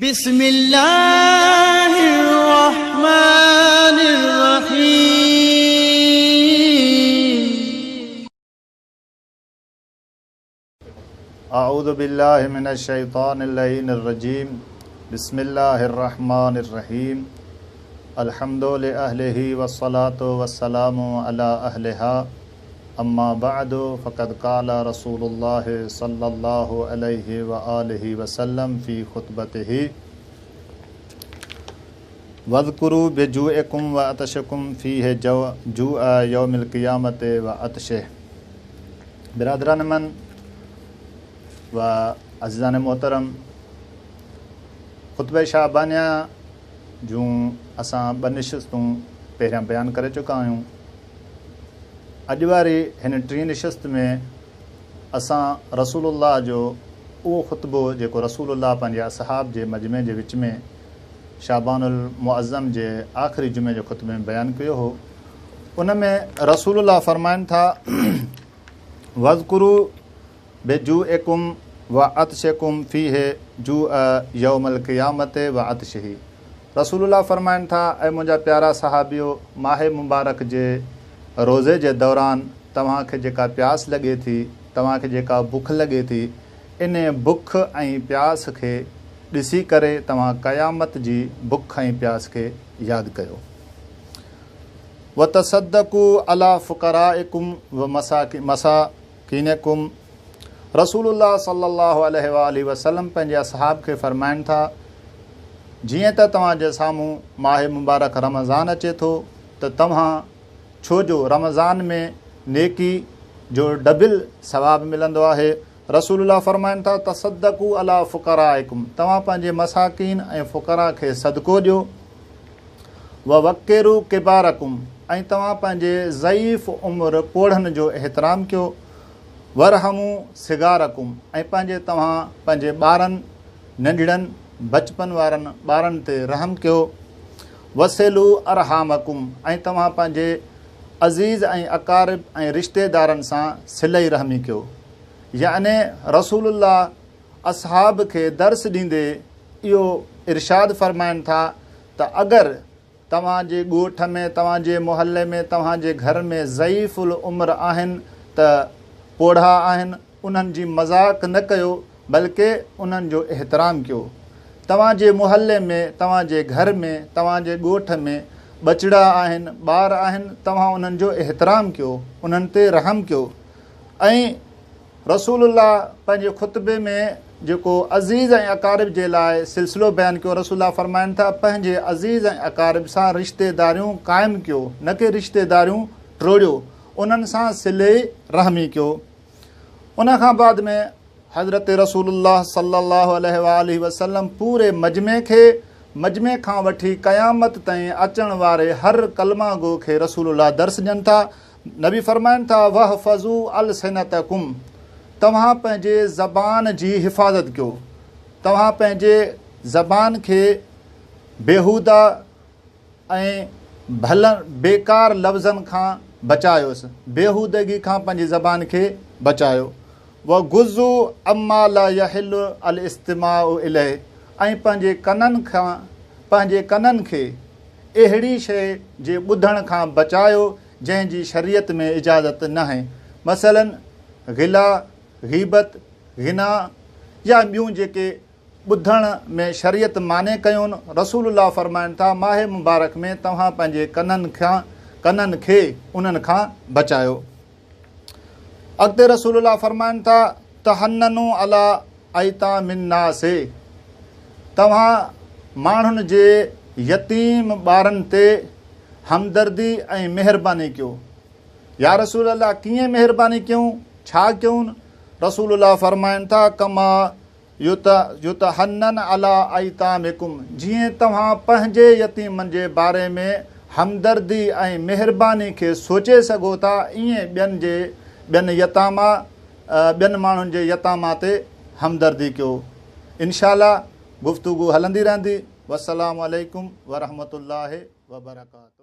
बिस्मिल्लाहिर्रहमानिर्रहीम। अऊज़ु बिल्लाहि मिनश शैतानिर रजीम। बिस्मिल्लाहिर्रहमानिर्रहीम। अल्हम्दु लिअहलिही वस्सलातु वस्सलामु अला अहलिहा। अम्मा बअदु फ़क़द क़ाला रसूलुल्लाहि सल्लल्लाहु अलैहि व आलिहि वसल्लम फ़ी ख़ुतबतिही वज़्कुरू बिजुइकुम व अतशकुम फ़ीहि जुअ यौमिल क़ियामति व अतशिह। बिरादरान मन व अज़ीज़ान मोहतरम, ख़ुतबे शाबानिया जूं असां 2 निशिस्तूं पहिरियां बयानु करे चुका आहियूं। अॼु वारी हिन 3 निशिस्त में असां रसूलुल्लाह जो उहो ख़ुतबो जेको रसूलुल्लाह पंहिंजे असहाब जे मजमे जे विच में शाबानुल मुअज़्ज़म जे आख़िरी जुमे जो ख़ुतबे में बयानु कयो हो। उन में रसूलुल्लाह फ़रमाइनि था वज़्कुरू बिजुइकुम व अतशकुम फ़ीहि जुअ यौमल क़ियामति व अतशिही। रसूलुल्लाह फ़रमाइनि था, ऐं मुंहिंजा प्यारा सहाबियो, माह मुबारक जे रोज़े जे दौरान तव्हांखे जेका प्यास लॻे थी, तव्हांखे जेका बुख लॻे थी, इन बुख ऐं प्यास खे ॾिसी करे तव्हां क़यामत जी बुख ऐं प्यास खे यादि कयो। व तसद्दक़ू अला फ़ुक़राइकुम व मसाकीनकुम। रसूलुल्लाह सल्लल्लाहु अलैहि वसल्लम पंहिंजे असहाब खे फ़रमाइनि था, जीअं त तव्हांजे साम्हूं माह मुबारक रमज़ान अचे थो त तव्हां छो जो रमज़ान में नेकी जो डबल सवाब मिलंदो आहे। रसूलुल्लाह फ़रमाइनि था तसद्दक़ू अला फ़ुक़राइकुम, तव्हां पंहिंजे मसाकीन ऐं फ़ुक़रा खे सदको ॾियो। व वक़्किरू किबारकुम, ऐं तव्हां पंहिंजे ज़ईफ़ उमिरि पोढ़नि जो एहतराम कयो। वरहमू सिगारकुम, ऐं तव्हां पंहिंजे ॿारनि नंढड़नि बचपन वारनि ॿारनि ते रहम कयो। वसेलू अरहामकुम, ऐं तव्हां पंहिंजे अज़ीज़ ऐं अकारिब ऐं रिश्तेदारनि सां सिलई रहमी कयो। याने रसूलुल्लाह असहाब खे दर्स ॾींदे इहो इरशाद फ़रमाइनि था त अगरि तव्हांजे ॻोठ में, तव्हांजे मुहल्ले में, तव्हांजे घर में ज़ईफ़ुल उमिरि आहिनि त पोढ़ा आहिनि, उन्हनि जी मज़ाक न कयो, बल्कि उन्हनि जो एहतराम कयो। तव्हांजे मुहल्ले में, तव्हांजे घर में, तव्हांजे ॻोठ में बचड़ा आहिनि, ॿार आहिनि, तव्हां उन्हनि जो एहतराम कयो, उन्हनि ते रहम कयो। ऐं रसूलुल्लाह पंहिंजे ख़ुतबे में जेको अज़ीज़ ऐं अकारिब जे लाइ सिलसिलो बयानु कयो, रसूलुल्लाह फ़रमाइनि था पंहिंजे अज़ीज़ ऐं अकारिब सां रिश्तेदारियूं क़ाइमु कयो, न कि रिश्तेदारियूं टोड़ियो, उन्हनि सां सिले रहमी कयो। उन खां बाद में हज़रत रसूलुल्लाह सल्लल्लाहु अलैहि वसल्लम पूरे मजमे खां वठी क़यामत ताईं अचण वारे हर कलमा गो खे रसूलुल्लाह दर्स ॾियनि था। नबी फ़रमाइनि था वहफ़ज़ू अलसिनतकुम, तव्हां पंहिंजे ज़बान जी हिफ़ाज़त कयो, तव्हां पंहिंजे ज़बान खे बेहूदा ऐं बेकार लफ़्ज़नि खां बचायोसि, बेहूदगी खां पंहिंजी ज़बान खे बचायो। व गुज़ू अम्मा ला यहिल्लु अल इस्तिमाउ इलैहि, ऐं पंहिंजे कननि खे अहिड़ी शइ जे ॿुधण खां बचायो जंहिंजी शरीयत में इजाज़त न आहे। मसलन ग़िला, ग़ीबत, ग़िना या ॿियूं जेके ॿुधण में शरीयत माने कयूं। रसूलुल्लाह फ़रमाइनि था माह मुबारक में तव्हां पंहिंजे कननि खे उन्हनि खां बचायो। अॻिते रसूलुल्लाह फ़रमाइनि था तहन्ननु अला अयतामिन नासे, तव्हां माण्हुनि जे यतीम ॿारनि ते हमदर्दी ऐं महिरबानी कयो। या रसूलुल्लाह कीअं महिरबानी कयूं, छा कयूं? रसूलुल्लाह फ़रमाइनि था कमा युतहन्नन अला अयतामिकुम, जीअं तव्हां पंहिंजे यतीमनि जे बारे में हमदर्दी ऐं महिरबानी खे सोचे सघो था, ईअं ॿियनि माण्हुनि जे यतामा ते हमदर्दी कयो। इंशाअल्लाह गुफ़्तगू हलंदी रहंदी। वस्सलामु अलैकुम वरहमतुल्लाहि वबरकातुहू।